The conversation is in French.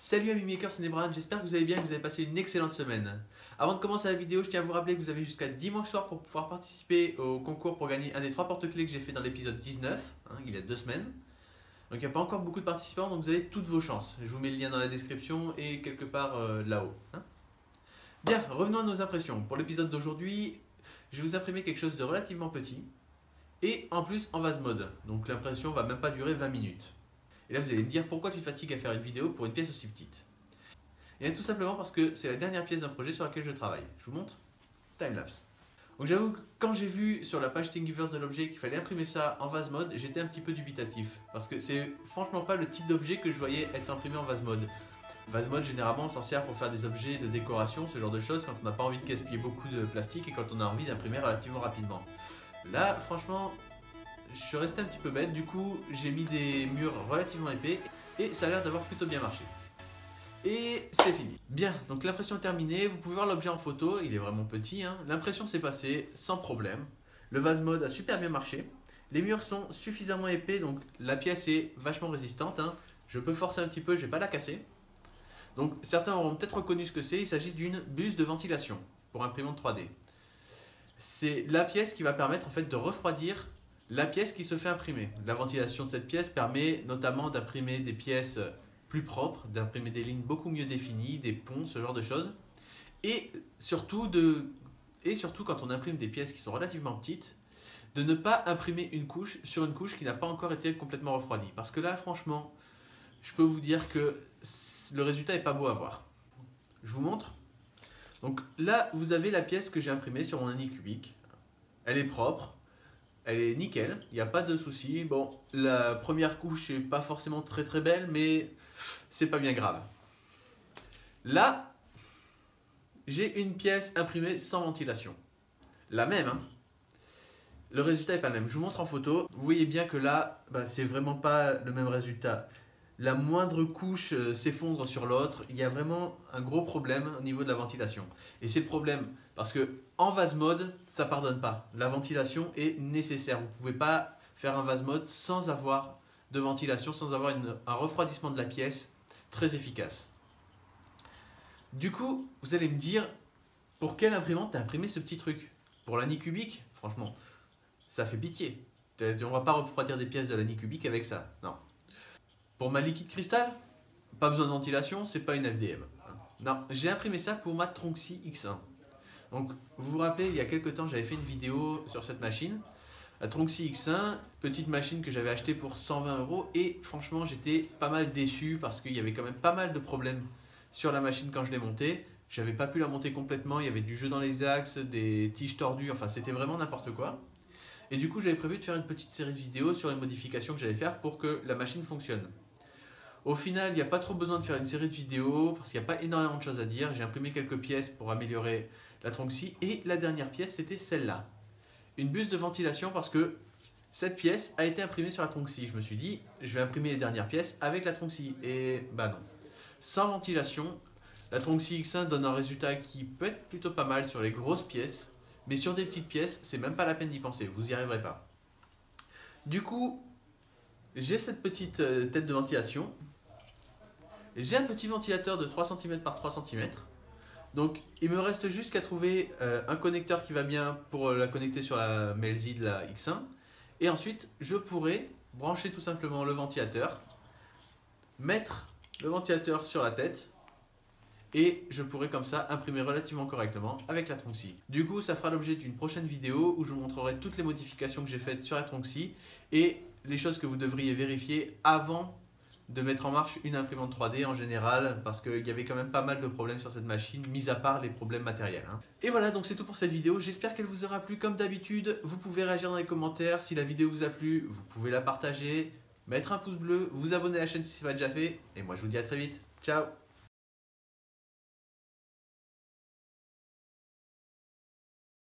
Salut amis makers, c'est Nebran, j'espère que vous allez bien et que vous avez passé une excellente semaine. Avant de commencer la vidéo, je tiens à vous rappeler que vous avez jusqu'à dimanche soir pour pouvoir participer au concours pour gagner un des 3 porte-clés que j'ai fait dans l'épisode 19, il y a 2 semaines. Donc il n'y a pas encore beaucoup de participants, donc vous avez toutes vos chances. Je vous mets le lien dans la description et quelque part là-haut. Bien, revenons à nos impressions. Pour l'épisode d'aujourd'hui, je vais vous imprimer quelque chose de relativement petit et en plus en vase mode. Donc l'impression va même pas durer 20 minutes. Et là vous allez me dire pourquoi tu te fatigues à faire une vidéo pour une pièce aussi petite. Et bien tout simplement parce que c'est la dernière pièce d'un projet sur laquelle je travaille. Je vous montre. Timelapse. Donc j'avoue que quand j'ai vu sur la page Thingiverse de l'objet qu'il fallait imprimer ça en vase mode, j'étais un petit peu dubitatif. Parce que c'est franchement pas le type d'objet que je voyais être imprimé en vase mode. Vase mode, généralement on s'en sert pour faire des objets de décoration, ce genre de choses, quand on n'a pas envie de gaspiller beaucoup de plastique et quand on a envie d'imprimer relativement rapidement. Là, franchement, je suis resté un petit peu bête, du coup j'ai mis des murs relativement épais et ça a l'air d'avoir plutôt bien marché. Et c'est fini. Bien, donc l'impression est terminée, vous pouvez voir l'objet en photo, il est vraiment petit, l'impression s'est passée sans problème. Le vase mode a super bien marché, les murs sont suffisamment épais, donc la pièce est vachement résistante, je peux forcer un petit peu, je ne vais pas la casser. Donc certains auront peut-être reconnu ce que c'est, il s'agit d'une buse de ventilation pour imprimante 3D. C'est la pièce qui va permettre en fait de refroidir la pièce qui se fait imprimer. La ventilation de cette pièce permet notamment d'imprimer des pièces plus propres, d'imprimer des lignes beaucoup mieux définies, des ponts, ce genre de choses. Et surtout quand on imprime des pièces qui sont relativement petites, de ne pas imprimer une couche sur une couche qui n'a pas encore été complètement refroidie. Parce que là, franchement, je peux vous dire que le résultat n'est pas beau à voir. Je vous montre. Donc là, vous avez la pièce que j'ai imprimée sur mon Anycubic. Elle est propre. Elle est nickel, il n'y a pas de souci. Bon, la première couche n'est pas forcément très belle, mais c'est pas bien grave. Là, j'ai une pièce imprimée sans ventilation. La même, Le résultat n'est pas le même. Je vous montre en photo. Vous voyez bien que là, c'est vraiment pas le même résultat. La moindre couche s'effondre sur l'autre. Il y a vraiment un gros problème au niveau de la ventilation. Et c'est le problème parce que en vase mode, ça ne pardonne pas. La ventilation est nécessaire. Vous ne pouvez pas faire un vase mode sans avoir de ventilation, sans avoir un refroidissement de la pièce très efficace. Du coup, vous allez me dire, pour quelle imprimante tu as imprimé ce petit truc? Pour l'Anycubic, franchement, ça fait pitié. On ne va pas refroidir des pièces de l'Anycubic avec ça, non. Pour ma liquide cristal, pas besoin de ventilation, c'est pas une FDM. Non, j'ai imprimé ça pour ma Tronxy X1. Donc, vous vous rappelez, il y a quelques temps, j'avais fait une vidéo sur cette machine. La Tronxy X1, petite machine que j'avais achetée pour 120 € et franchement, j'étais pas mal déçu parce qu'il y avait quand même pas mal de problèmes sur la machine quand je l'ai montée. J'avais pas pu la monter complètement, il y avait du jeu dans les axes, des tiges tordues, enfin c'était vraiment n'importe quoi. Et du coup, j'avais prévu de faire une petite série de vidéos sur les modifications que j'allais faire pour que la machine fonctionne. Au final, il n'y a pas trop besoin de faire une série de vidéos parce qu'il n'y a pas énormément de choses à dire. J'ai imprimé quelques pièces pour améliorer la Tronxy et la dernière pièce, c'était celle-là. Une buse de ventilation parce que cette pièce a été imprimée sur la Tronxy. Je me suis dit, je vais imprimer les dernières pièces avec la Tronxy et bah non. Sans ventilation, la Tronxy X1 donne un résultat qui peut être plutôt pas mal sur les grosses pièces, mais sur des petites pièces, c'est même pas la peine d'y penser, vous n'y arriverez pas. Du coup, j'ai cette petite tête de ventilation. J'ai un petit ventilateur de 3 cm par 3 cm. Donc il me reste juste qu'à trouver un connecteur qui va bien pour la connecter sur la Melzi de la X1. Et ensuite, je pourrais brancher tout simplement le ventilateur, mettre le ventilateur sur la tête et je pourrais comme ça imprimer relativement correctement avec la Tronxy. Du coup, ça fera l'objet d'une prochaine vidéo où je vous montrerai toutes les modifications que j'ai faites sur la Tronxy et les choses que vous devriez vérifier avant de mettre en marche une imprimante 3D en général parce qu'il y avait quand même pas mal de problèmes sur cette machine, mis à part les problèmes matériels. Et voilà, donc c'est tout pour cette vidéo, j'espère qu'elle vous aura plu. Comme d'habitude, vous pouvez réagir dans les commentaires, si la vidéo vous a plu, vous pouvez la partager, mettre un pouce bleu, vous abonner à la chaîne si ce n'est pas déjà fait, et moi je vous dis à très vite, ciao!